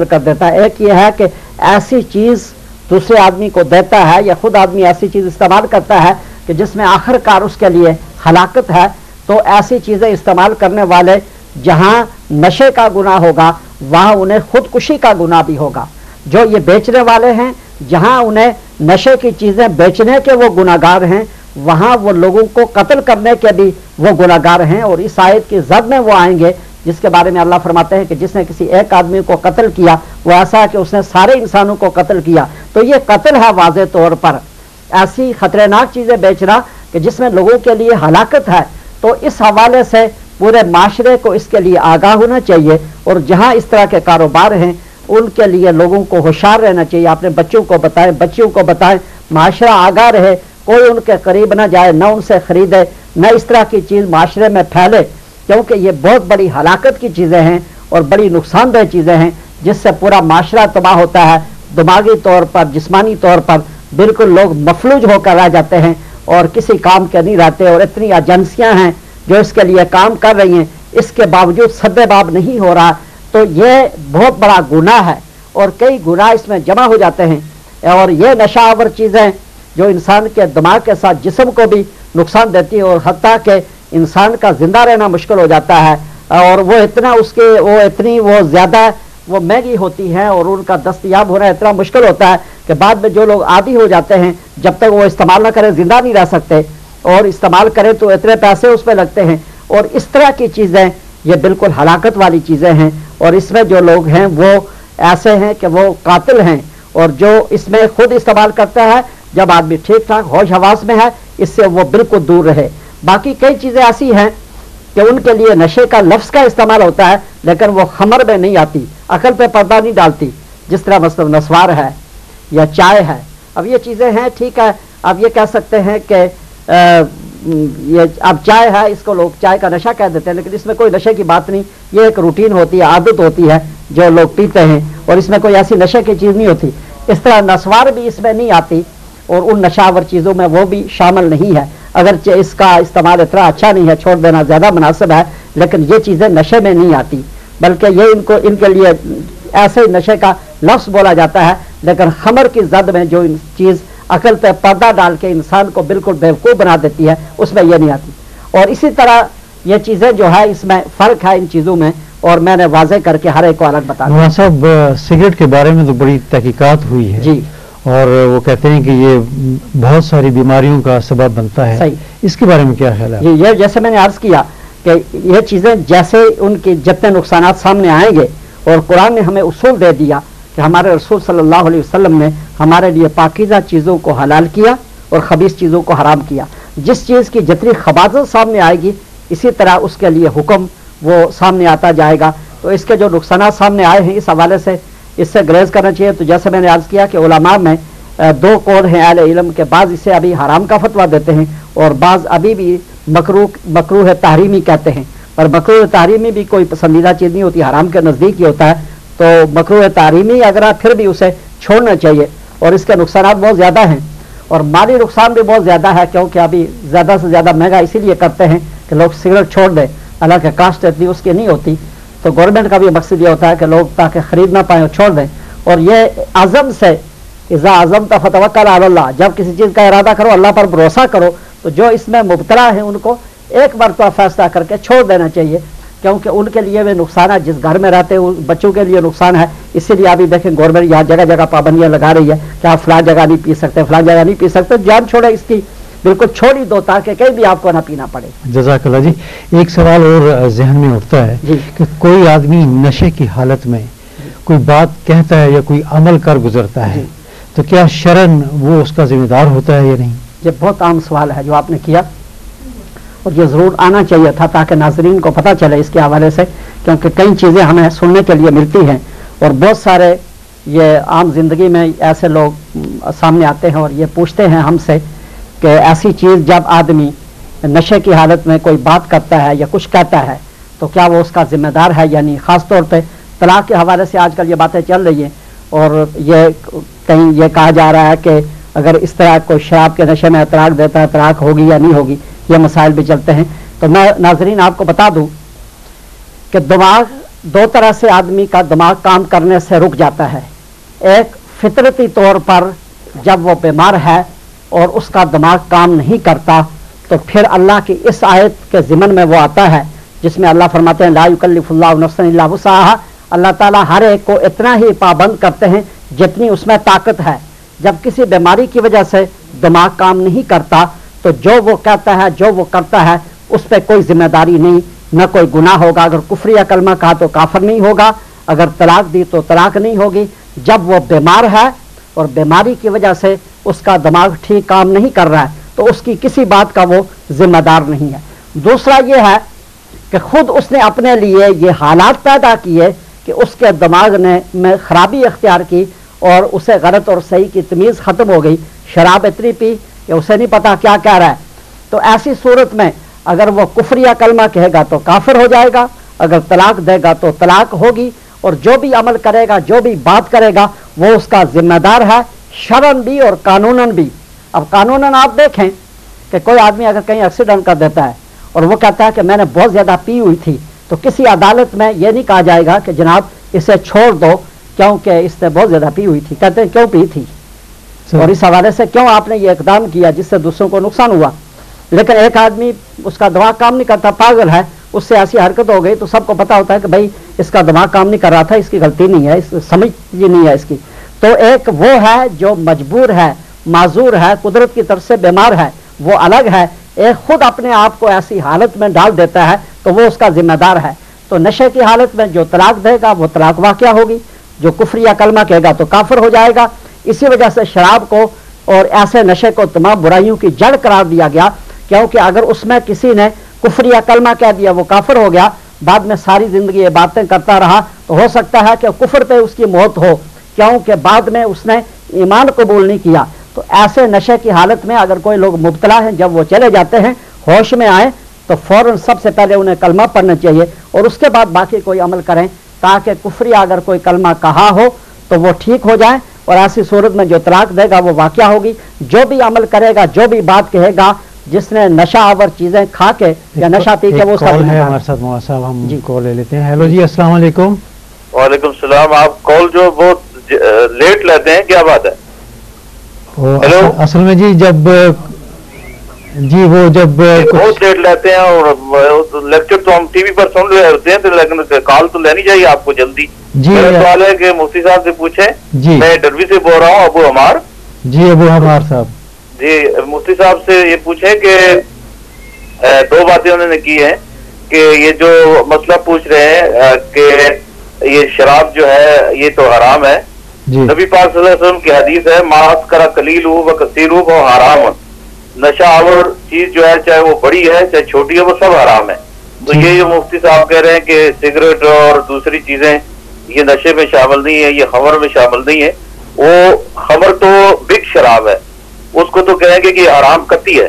कर देता है। एक ये है कि ऐसी चीज दूसरे आदमी को देता है या खुद आदमी ऐसी चीज इस्तेमाल करता है कि जिसमें आखिरकार उसके लिए हलाकत है, तो ऐसी चीजें इस्तेमाल करने वाले जहां नशे का गुनाह होगा वहां उन्हें खुदकुशी का गुनाह भी होगा। जो ये बेचने वाले हैं, जहां उन्हें नशे की चीजें बेचने के वो गुनाहगार हैं, वहां वो लोगों को कत्ल करने के भी वो गुनाहगार हैं। और इस आयत की जद में वो आएंगे जिसके बारे में अल्लाह फरमाते हैं कि जिसने किसी एक आदमी को कत्ल किया वो ऐसा है कि उसने सारे इंसानों को कत्ल किया। तो ये कत्ल है वाज़े तौर पर, ऐसी खतरनाक चीजें बेचना कि जिसमें लोगों के लिए हलाकत है। तो इस हवाले से पूरे माशरे को इसके लिए आगाह होना चाहिए और जहां इस तरह के कारोबार हैं उनके लिए लोगों को होशियार रहना चाहिए। अपने बच्चों को बताएं, बच्चियों को बताएं, माशरा आगाह रहे, कोई उनके करीब ना जाए, न उनसे खरीदे, न इस तरह की चीज माशरे में फैले, क्योंकि ये बहुत बड़ी हलाकत की चीजें हैं और बड़ी नुकसानदेह चीजें हैं जिससे पूरा माशरा तबाह होता है। दिमागी तौर पर, जिस्मानी तौर पर बिल्कुल लोग मफलूज होकर रह जाते हैं और किसी काम के नहीं रहते। और इतनी एजेंसियां हैं जो इसके लिए काम कर रही हैं, इसके बावजूद सद्देबाब नहीं हो रहा। तो ये बहुत बड़ा गुनाह है और कई गुनाह इसमें जमा हो जाते हैं। और ये नशावर चीजें जो इंसान के दिमाग के साथ जिस्म को भी नुकसान देती है और हत्ता के इंसान का जिंदा रहना मुश्किल हो जाता है। और वो इतना उसके वो ज्यादा वो महंगी होती हैं और उनका दस्तयाब होना इतना मुश्किल होता है कि बाद में जो लोग आदी हो जाते हैं, जब तक वो इस्तेमाल ना करें जिंदा नहीं रह सकते, और इस्तेमाल करें तो इतने पैसे उस पर लगते हैं। और इस तरह की चीजें ये बिल्कुल हलाकत वाली चीजें हैं। और इसमें जो लोग हैं वो ऐसे हैं कि वो कातिल हैं। और जो इसमें खुद इस्तेमाल करता है, जब आदमी ठीक ठाक होश हवास में है, इससे वो बिल्कुल दूर रहे। बाकी कई चीजें ऐसी हैं कि उनके लिए नशे का लफ्ज का इस्तेमाल होता है लेकिन वो खमर में नहीं आती, अकल पे पर्दा नहीं डालती, जिस तरह मतलब नस्वार है या चाय है। अब ये चीजें हैं, ठीक है, अब ये कह सकते हैं कि ये अब चाय है, इसको लोग चाय का नशा कह देते हैं, लेकिन इसमें कोई नशे की बात नहीं। ये एक रूटीन होती है, आदत होती है जो लोग पीते हैं और इसमें कोई ऐसी नशे की चीज नहीं होती। इस तरह नस्वार भी इसमें नहीं आती और उन नशावर चीजों में वो भी शामिल नहीं है। अगर इसका इस्तेमाल इतना अच्छा नहीं है, छोड़ देना ज्यादा मुनासिब है, लेकिन ये चीजें नशे में नहीं आती, बल्कि ये इनके लिए ऐसे नशे का लफ्ज बोला जाता है। लेकिन खमर की जद में जो चीज अकल पे पर्दा डाल के इंसान को बिल्कुल बेवकूफ बना देती है, उसमें यह नहीं आती। और इसी तरह ये चीजें जो है, इसमें फर्क है इन चीजों में, और मैंने वाजे करके हर एक को अलग बता दिया। साहब, सिगरेट के बारे में तो बड़ी तहकीकात हुई है जी, और वो कहते हैं कि ये बहुत सारी बीमारियों का सबब बनता है। सही, इसके बारे में क्या ख्याल है? ये जैसे मैंने अर्ज किया कि ये चीजें जैसे उनके जितने नुकसानात सामने आएंगे, और कुरान ने हमें उसूल दे दिया कि हमारे रसूल सल्लल्लाहु अलैहि वसल्लम ने हमारे लिए पाकीज़ा चीज़ों को हलाल किया और खबीस चीज़ों को हराम किया। जिस चीज़ की जितनी खबाज़त सामने आएगी, इसी तरह उसके लिए हुक्म वो सामने आता जाएगा। तो इसके जो नुकसानात सामने आए हैं, इस हवाले से इससे ग्रेज करना चाहिए। तो जैसे मैंने अर्ज किया कि उलमा में दो कौल हैं अहले इल्म के, बाज़ इसे अभी हराम का फतवा देते हैं और बाज़ अभी भी मकरूह तहरीमी कहते हैं। पर मकरूह तहरीमी भी कोई पसंदीदा चीज़ नहीं होती, हराम के नज़दीक ही होता है। तो मकरूह तहरीमी अगर फिर भी उसे छोड़ना चाहिए। और इसके नुकसान बहुत ज़्यादा हैं और माली नुकसान भी बहुत ज़्यादा है, क्योंकि अभी ज़्यादा से ज़्यादा महंगा इसीलिए करते हैं कि लोग सिगरेट छोड़ दें, हालांकि कास्ट इतनी उसकी नहीं होती। तो गवर्नमेंट का भी मकसद ये होता है कि लोग ताकि खरीद ना पाए और छोड़ दें। और ये आज़म से इज़ा आज़म तफ़तवक्कल अल्लाह, जब किसी चीज़ का इरादा करो अल्लाह पर भरोसा करो। तो जो इसमें मुब्तला है उनको एक मरतबा फैसला करके छोड़ देना चाहिए, क्योंकि उनके लिए वे नुकसान है, जिस घर में रहते हैं बच्चों के लिए नुकसान है। इसीलिए अभी देखें गवर्नमेंट यहाँ जगह जगह पाबंदियां लगा रही है कि आप फलां जगह नहीं पी सकते, फलां जगह नहीं पी सकते। जान छोड़े इसकी, बिल्कुल छोड़ ही दो ताकि कहीं भी आपको ना पीना पड़े। जज़ाकल्लाह जी। एक सवाल और जहन में उठता है कि कोई आदमी नशे की हालत में कोई बात कहता है या कोई अमल कर गुजरता है, तो क्या शरन वो उसका जिम्मेदार होता है या नहीं? ये बहुत आम सवाल है जो आपने किया, और ये ज़रूर आना चाहिए था ताकि नाज़रीन को पता चले इसके हवाले से, क्योंकि कई चीज़ें हमें सुनने के लिए मिलती हैं और बहुत सारे ये आम जिंदगी में ऐसे लोग सामने आते हैं और ये पूछते हैं हमसे कि ऐसी चीज़ जब आदमी नशे की हालत में कोई बात करता है या कुछ कहता है तो क्या वो उसका जिम्मेदार है या नहीं। ख़ास तौर पे तलाक के हवाले से आजकल ये बातें चल रही हैं और ये कहीं ये कहा जा रहा है कि अगर इस तरह कोई शराब के नशे में तलाक देता है, तलाक होगी या नहीं होगी, ये मसाइल भी चलते हैं। तो मैं नाजरीन आपको बता दूं کہ دماغ دو طرح سے آدمی کا دماغ کام کرنے سے رک جاتا ہے. ایک فطرتی طور پر جب وہ بیمار ہے اور اس کا دماغ کام نہیں کرتا تو پھر اللہ کی اس آیت کے ضمن میں وہ آتا ہے جس میں اللہ فرماتے ہیں لا یکلف اللہ نفسا الا وسعها. اللہ تعالیٰ ہر ایک کو اتنا ہی پابند کرتے ہیں جتنی اس میں طاقت ہے. جب کسی بیماری کی وجہ سے دماغ کام نہیں کرتا تو جو وہ کہتا ہے جو وہ کرتا ہے اس پہ کوئی ذمہ داری نہیں، نہ کوئی گناہ ہوگا. اگر کفر یا کلمہ کہا تو کافر نہیں ہوگا، اگر طلاق دی تو طلاق نہیں ہوگی. جب وہ بیمار ہے اور بیماری کی وجہ سے اس کا دماغ ٹھیک کام نہیں کر رہا ہے تو اس کی کسی بات کا وہ ذمہ دار نہیں ہے. دوسرا یہ ہے کہ خود اس نے اپنے لیے یہ حالات پیدا کیے کہ اس کے دماغ نے میں خرابی اختیار کی اور اسے غلط اور صحیح کی تمیز ختم ہو گئی. شراب اتنی پی کہ اسے نہیں پتا کیا کہہ رہا ہے. تو ایسی صورت میں اگر وہ کفر یا کلمہ کہے گا تو کافر ہو جائے گا، اگر طلاق دے گا تو طلاق ہوگی، اور جو بھی عمل کرے گا جو بھی بات کرے گا وہ اس کا ذمہ دار ہے، شرعاً بھی اور قانوناً بھی. اب قانوناً آپ دیکھیں کہ کوئی آدمی اگر کہیں ایکسیڈنٹ کر دیتا ہے اور وہ کہتا ہے کہ میں نے بہت زیادہ پی ہوئی تھی تو کسی عدالت میں یہ نہیں کہا جائے گا کہ جناب اسے چھوڑ دو کیونکہ اس نے بہت زیادہ پی ہوئی تھی. کہتے ہیں کیوں پی تھی اور اس حوالے سے کیوں آپ نے یہ اقدام کیا جس سے دوسروں کو نقصان ہوا. لیکن ایک آدمی اس کا دماغ کام نہیں کرتا، پاگل ہے، اس سے ایسی حرکت ہو گئی تو سب کو پتا ہوتا ہے کہ بھائی اس کا دماغ کام نہیں کر رہا تھا، اس کی غلطی نہیں ہے، اس سمجھ یہ نہیں ہے اس کی. تو ایک وہ ہے جو مجبور ہے، معذور ہے، قدرت کی طرف سے بیمار ہے، وہ الگ ہے. ایک خود اپنے آپ کو ایسی حالت میں ڈال دیتا ہے تو وہ اس کا ذمہ دار ہے. تو نشے کی حالت میں جو طلاق دے گا وہ طلاق واقعہ ہوگی، جو کفر یا کلمہ کہے گا تو کافر ہو جائے گا. اسی وجہ سے شراب کو اور ایسے نشے کو تمام برائیوں کی جڑ قرار دیا گیا، کیونکہ اگر اس میں کسی نے کفر یا کلمہ کہہ دیا وہ کافر ہو گیا، بعد میں ساری زندگی یہ باتیں کرتا رہا تو ہو سکتا ہے کہ کفر پہ اس کی موت ہو، کیونکہ بعد میں اس نے ایمان قبول نہیں کیا. تو ایسے نشے کی حالت میں اگر کوئی لوگ مبتلا ہیں جب وہ چلے جاتے ہیں ہوش میں آئیں تو فوراً سب سے پہلے انہیں کلمہ پڑھنا چاہیے اور اس کے بعد باقی کوئی عمل کریں تاکہ کفری اگر کوئی کلمہ کہا ہو تو وہ ٹھیک ہو جائے، اور ایسی صورت میں جو طلاق دے گا وہ واقعہ ہوگی. جو بھی عمل کرے گا جو بھی بات کہے گا جس نے نشہ آور چیزیں کھا کے یا نشہ پی کے وہ کال ہے ہمارے ساتھ مولانا صاحب، ہم جی کال لے لیتے ہیں. ہیلو جی، السلام علیکم. وعلیکم السلام. آپ کال جو بہت لیٹ لیتے ہیں، کیا بات ہے؟ اصل میں جی جب جی وہ جب بہت لیٹ لیتے ہیں اور لیکچر تو ہم ٹی وی پر سن رہے ہوتے ہیں لیکن کال تو لینی چاہیے آپ کو جلدی. میرا سوال ہے کہ مفتی صاحب سے پوچھیں. جی میں ڈروی سے بول رہا ہوں، ابو عمار. جی ابو عمار صاحب جی، مفتی صاحب سے یہ پوچھیں کہ دو باتیں انہوں نے کی ہیں کہ یہ جو مسئلہ پوچھ رہے ہیں کہ یہ شراب جو ہے یہ تو حرام ہے. نبی پاک صلی اللہ علیہ وسلم کی حدیث ہے ما اسکر قلیل ہو و کثیر ہو وہ حرام. نشہ آور چیز جو ہے چاہے وہ بڑی ہے چاہے چھوٹی ہے وہ سب حرام ہے. تو یہ جو مفتی صاحب کہہ رہے ہیں کہ سگریٹ اور دوسری چیزیں یہ نشے میں شامل نہیں ہے، یہ خمر میں شامل نہیں ہے. وہ خمر تو بگ شراب ہے، اس کو تو کہیں گے کہ حرام قطعی ہے.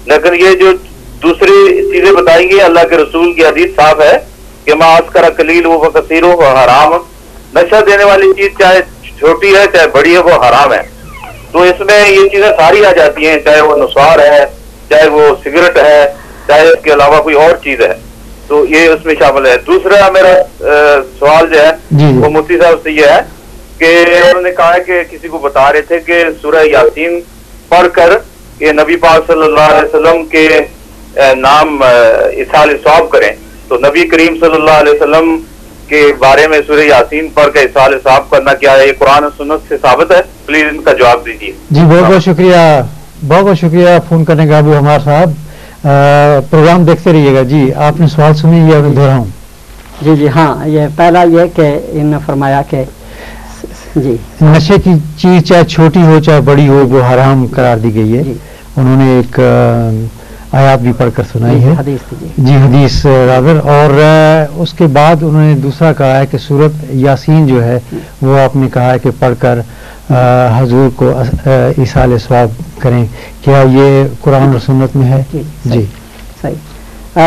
لیکن یہ جو دوسری چیزیں بتائیں گے اللہ کے رسول کی حدیث صاف ہے کہ ما اسکر قلیل ہو و کثیر ہو وہ حرام. نشہ دینے والی چیز چاہے چھوٹی ہے چاہے بڑی ہے وہ حرام ہے. تو اس میں یہ چیزیں ساری آ جاتی ہیں، چاہے وہ نسوار ہے چاہے وہ سگریٹ ہے چاہے اس کے علاوہ کوئی اور چیز ہے، تو یہ اس میں شامل ہے. دوسرا میرا سوال جو ہے وہ مفتی صاحب سے یہ ہے کہ انہوں نے کہا ہے کہ کسی کو بتا رہے تھے کہ سورہ یاسین پڑھ کر کہ نبی پاک صلی اللہ علیہ وسلم کے نام اصحال ثواب کریں. تو نبی کریم صلی اللہ علیہ وسلم کے بارے میں سورہ یاسین پڑھ کے اصحال ثواب کرنا کیا ہے، یہ قرآن و سنت سے ثابت ہے؟ پلیز ان کا جواب دیجیے. جی بہت بہت شکریہ، بہت بہت شکریہ فون کرنے کا ابو عمار صاحب. پروگرام دیکھتے رہیے گا. جی آپ نے سوال سنی یا میں دہراؤں؟ جی جی ہاں، یہ پہلا یہ کہ انہوں نے فرمایا کہ جی نشے کی چیز چاہے چھوٹی ہو چاہے بڑی ہو وہ حرام قرار دی گئی ہے. انہوں نے ایک آیات بھی پڑھ کر سنائی ہے، جی حدیث رادر، اور اس کے بعد انہوں نے دوسرا کہا ہے کہ سورت یاسین جو ہے وہ آپ نے کہا ہے کہ پڑھ کر حضور کو ایصال ثواب کریں. کیا یہ قرآن اور سنت میں ہے؟ جی صحیح.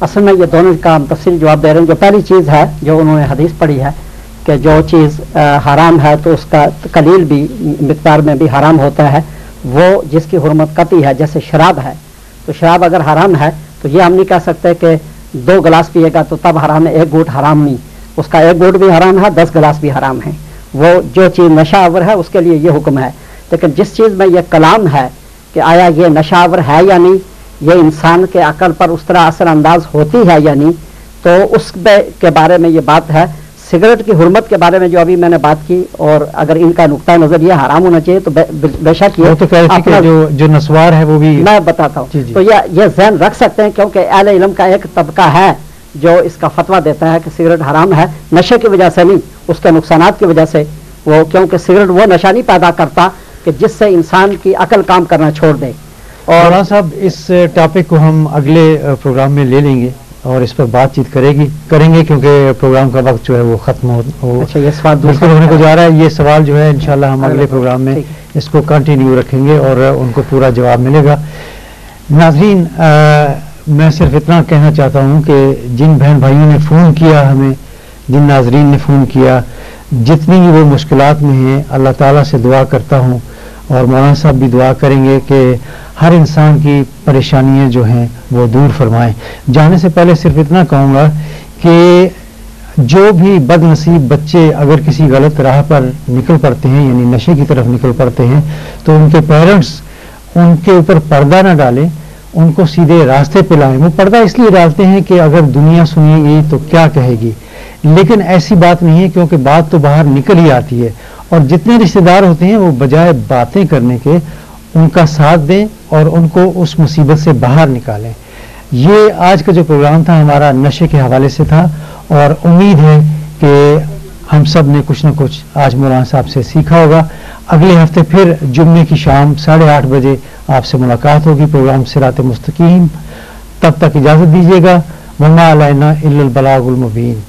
اصل میں یہ دونوں کا ہم تفصیل جواب دے رہے ہیں. جو پہلی چیز ہے جو انہوں نے حدیث پڑھی ہے کہ جو چیز حرام ہے تو اس کا قلیل بھی مقدار میں بھی حرام ہوتا ہے، وہ جس کی حرمت قطعی ہے. جیسے شراب ہے تو شراب اگر حرام ہے تو یہ ہم نہیں کہہ سکتے کہ 2 गिलास पिएगा तो तब हराम है, 1 घूंट हराम नहीं, उसका 1 घूंट भी हराम है, 10 गिलास भी हराम है। वो जो चीज़ नशावर है उसके लिए ये हुक्म है। लेकिन जिस चीज़ में ये कलाम है कि आया ये नशावर है या नहीं, ये इंसान के अकल पर उस तरह असर अंदाज होती है या नहीं, तो उस के बारे में ये बात है। सिगरेट की हुर्मत के बारे में जो अभी मैंने बात की, और अगर इनका नुक्ता नजर ये हराम होना चाहिए तो बेशक ये तो अपना जो नस्वार है वो भी मैं बताता हूँ। तो ये ज़हन रख सकते हैं, क्योंकि अहले इल्म का एक तबका है जो इसका फतवा देता है कि सिगरेट हराम है, नशे की वजह से नहीं, उसके नुकसानात की वजह से। वो क्योंकि सिगरेट वो नशा नहीं पैदा करता कि जिससे इंसान की अकल काम करना छोड़ दे। और मौलाना साहब, इस टॉपिक को हम अगले प्रोग्राम में ले लेंगे और इस पर बातचीत करेंगे क्योंकि प्रोग्राम का वक्त जो है वो खत्म हो अच्छा, ये सवाल बिल्कुल होने को जा रहा है। ये सवाल जो है इंशाल्लाह हम अगले प्रोग्राम में इसको कंटिन्यू रखेंगे और उनको पूरा जवाब मिलेगा। नाज़रीन, मैं सिर्फ इतना कहना चाहता हूँ कि जिन बहन भाइयों ने फ़ोन किया, हमें जिन नाज़रीन ने फ़ोन किया, जितनी भी वो मुश्किलात में हैं, अल्लाह ताला से दुआ करता हूँ और मौलाना साहब भी दुआ करेंगे कि हर इंसान की परेशानियां जो हैं वो दूर फरमाएं। जाने से पहले सिर्फ इतना कहूँगा कि जो भी बदनसीब बच्चे अगर किसी गलत राह पर निकल पड़ते हैं, यानी नशे की तरफ निकल पड़ते हैं, तो उनके पेरेंट्स उनके ऊपर पर्दा ना डालें, उनको सीधे रास्ते पे लाएं। वो पर्दा इसलिए डालते हैं कि अगर दुनिया सुनेगी तो क्या कहेगी, लेकिन ऐसी बात नहीं है, क्योंकि बात तो बाहर निकल ही आती है। और जितने रिश्तेदार होते हैं वो बजाय बातें करने के उनका साथ दें और उनको उस मुसीबत से बाहर निकालें। ये आज का जो प्रोग्राम था हमारा नशे के हवाले से था और उम्मीद है कि हम सब ने कुछ न कुछ आज मौलाना साहब से सीखा होगा। अगले हफ्ते फिर जुम्मे की शाम 8:30 बजे आपसे मुलाकात होगी प्रोग्राम सिरात मुस्तकीम। तब तक इजाज़त दीजिएगा। वमा अलैना इल्लल बलागुल मुबीन।